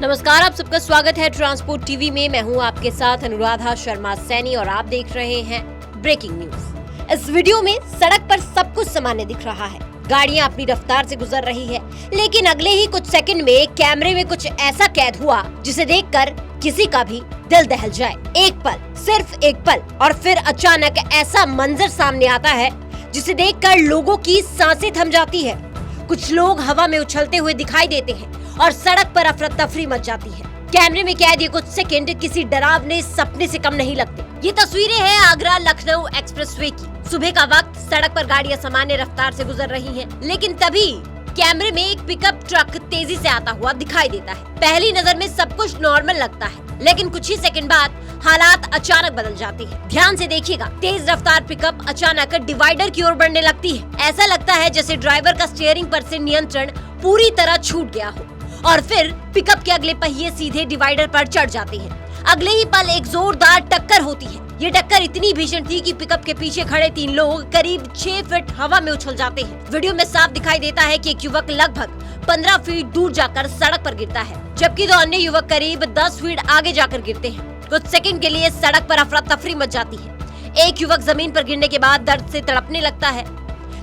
नमस्कार, आप सबका स्वागत है ट्रांसपोर्ट टीवी में। मैं हूं आपके साथ अनुराधा शर्मा सैनी और आप देख रहे हैं ब्रेकिंग न्यूज। इस वीडियो में सड़क पर सब कुछ सामान्य दिख रहा है, गाड़ियां अपनी रफ्तार से गुजर रही है, लेकिन अगले ही कुछ सेकंड में कैमरे में कुछ ऐसा कैद हुआ जिसे देखकर किसी का भी दिल दहल जाए। एक पल, सिर्फ एक पल, और फिर अचानक ऐसा मंजर सामने आता है जिसे देखकर लोगों की सांसें थम जाती है। कुछ लोग हवा में उछलते हुए दिखाई देते हैं और सड़क पर अफरा तफरी मच जाती है। कैमरे में कैद ये कुछ सेकंड किसी डरावने सपने से कम नहीं लगते। ये तस्वीरें हैं आगरा लखनऊ एक्सप्रेसवे की। सुबह का वक्त, सड़क पर गाड़ियां सामान्य रफ्तार से गुजर रही हैं, लेकिन तभी कैमरे में एक पिकअप ट्रक तेजी से आता हुआ दिखाई देता है। पहली नजर में सब कुछ नॉर्मल लगता है, लेकिन कुछ ही सेकंड बाद हालात अचानक बदल जाते हैं। ध्यान से देखिएगा, तेज रफ्तार पिकअप अचानक डिवाइडर की ओर बढ़ने लगती है। ऐसा लगता है जैसे ड्राइवर का स्टीयरिंग पर से नियंत्रण पूरी तरह छूट गया हो और फिर पिकअप के अगले पहिए सीधे डिवाइडर पर चढ़ जाते हैं। अगले ही पल एक जोरदार टक्कर होती है। ये टक्कर इतनी भीषण थी कि पिकअप के पीछे खड़े 3 लोग करीब 6 फीट हवा में उछल जाते हैं। वीडियो में साफ दिखाई देता है कि एक युवक लगभग 15 फीट दूर जाकर सड़क पर गिरता है, जबकि 2 अन्य युवक करीब 10 फीट आगे जाकर गिरते हैं। कुछ सेकंड के लिए सड़क पर अफरा तफरी मच जाती है। एक युवक जमीन पर गिरने के बाद दर्द से तड़पने लगता है,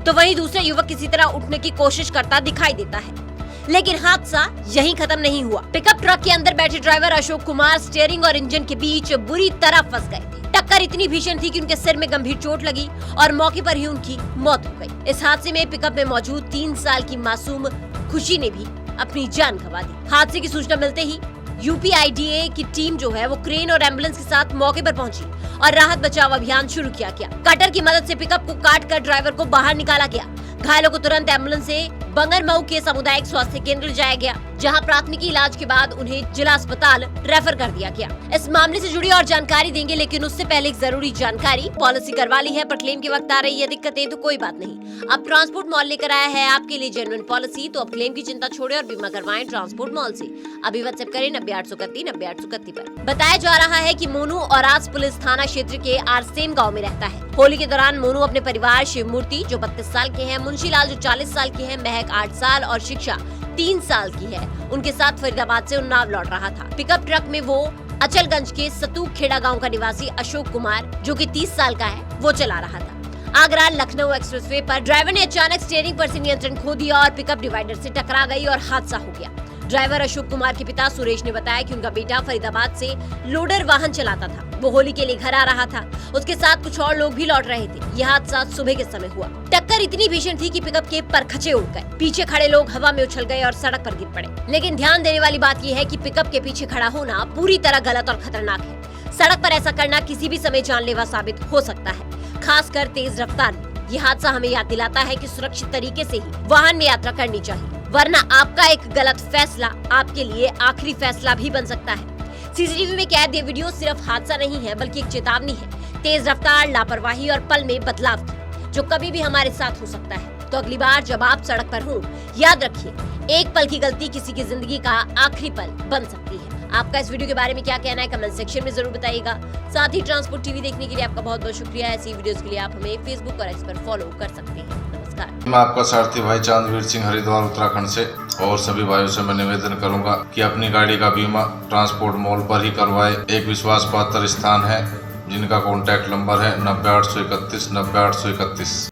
तो वहीं दूसरा युवक किसी तरह उठने की कोशिश करता दिखाई देता है। लेकिन हादसा यहीं खत्म नहीं हुआ। पिकअप ट्रक के अंदर बैठे ड्राइवर अशोक कुमार स्टीयरिंग और इंजन के बीच बुरी तरह फंस गए थे। टक्कर इतनी भीषण थी कि उनके सिर में गंभीर चोट लगी और मौके पर ही उनकी मौत हो गई। इस हादसे में पिकअप में मौजूद 3 साल की मासूम खुशी ने भी अपनी जान गंवा दी। हादसे की सूचना मिलते ही यूपीआईडीए की टीम जो है वो क्रेन और एम्बुलेंस के साथ मौके पर पहुंची और राहत बचाव अभियान शुरू किया गया। कटर की मदद से पिकअप को काटकर ड्राइवर को बाहर निकाला गया। घायलों को तुरंत एम्बुलेंस से बंगरमऊ के सामुदायिक स्वास्थ्य केंद्र ले जाया गया, जहां प्राथमिकी इलाज के बाद उन्हें जिला अस्पताल रेफर कर दिया गया। इस मामले से जुड़ी और जानकारी देंगे, लेकिन उससे पहले एक जरूरी जानकारी। पॉलिसी करवा ली है पर क्लेम के वक्त आ रही है दिक्कतें, तो कोई बात नहीं। अब ट्रांसपोर्ट मॉल लेकर आया है आपके लिए जेन्युइन पॉलिसी, तो अब क्लेम की चिंता छोड़े और बीमा करवाएं ट्रांसपोर्ट मॉल से। अभी व्हाट्सएप करें 90-831-90-831 पर। बताया जा रहा है कि मोनू और आज पुलिस थाना क्षेत्र के आरसेम गाँव में रहता है। होली के दौरान मोनू अपने परिवार शिव मूर्ति जो 32 साल के हैं, मुंशीलाल जो 40 साल के हैं, महक 8 साल और शिक्षा 3 साल की है, उनके साथ फरीदाबाद से उन्नाव लौट रहा था। पिकअप ट्रक में वो अचलगंज के सतूक खेड़ा गांव का निवासी अशोक कुमार जो कि 30 साल का है, वो चला रहा था। आगरा लखनऊ एक्सप्रेसवे पर ड्राइवर ने अचानक स्टीयरिंग पर से नियंत्रण खो दिया और पिकअप डिवाइडर से टकरा गई और हादसा हो गया। ड्राइवर अशोक कुमार के पिता सुरेश ने बताया कि उनका बेटा फरीदाबाद से लोडर वाहन चलाता था। वो होली के लिए घर आ रहा था, उसके साथ कुछ और लोग भी लौट रहे थे। यह हादसा सुबह के समय हुआ। टक्कर इतनी भीषण थी कि पिकअप के परखचे उड़ गए। पीछे खड़े लोग हवा में उछल गए और सड़क पर गिर पड़े। लेकिन ध्यान देने वाली बात यह है कि पिकअप के पीछे खड़ा होना पूरी तरह गलत और खतरनाक है। सड़क पर ऐसा करना किसी भी समय जानलेवा साबित हो सकता है, खासकर तेज रफ्तार में। यह हादसा हमें याद दिलाता है कि सुरक्षित तरीके से ही वाहन में यात्रा करनी चाहिए, वरना आपका एक गलत फैसला आपके लिए आखिरी फैसला भी बन सकता है। सीसीटीवी में कैद ये वीडियो सिर्फ हादसा नहीं है, बल्कि एक चेतावनी है। तेज रफ्तार, लापरवाही और पल में बदलाव जो कभी भी हमारे साथ हो सकता है। तो अगली बार जब आप सड़क पर हो, याद रखिए, एक पल की गलती किसी की जिंदगी का आखिरी पल बन सकती है। आपका इस वीडियो के बारे में क्या कहना है, कमेंट सेक्शन में जरूर बताइएगा। साथ ही ट्रांसपोर्ट टीवी देखने के लिए आपका बहुत बहुत शुक्रिया। ऐसी वीडियोस के लिए आप हमें फेसबुक और एक्स पर फॉलो कर सकते हैं। नमस्कार। मैं आपका सारथी भाई चांदवीर सिंह, हरिद्वार उत्तराखंड से। और सभी भाइयों से मैं निवेदन करूंगा कि अपनी गाड़ी का बीमा ट्रांसपोर्ट मॉल पर ही करवाए। एक विश्वास पात्र स्थान है जिनका कॉन्टैक्ट नंबर है 90-831-90-831।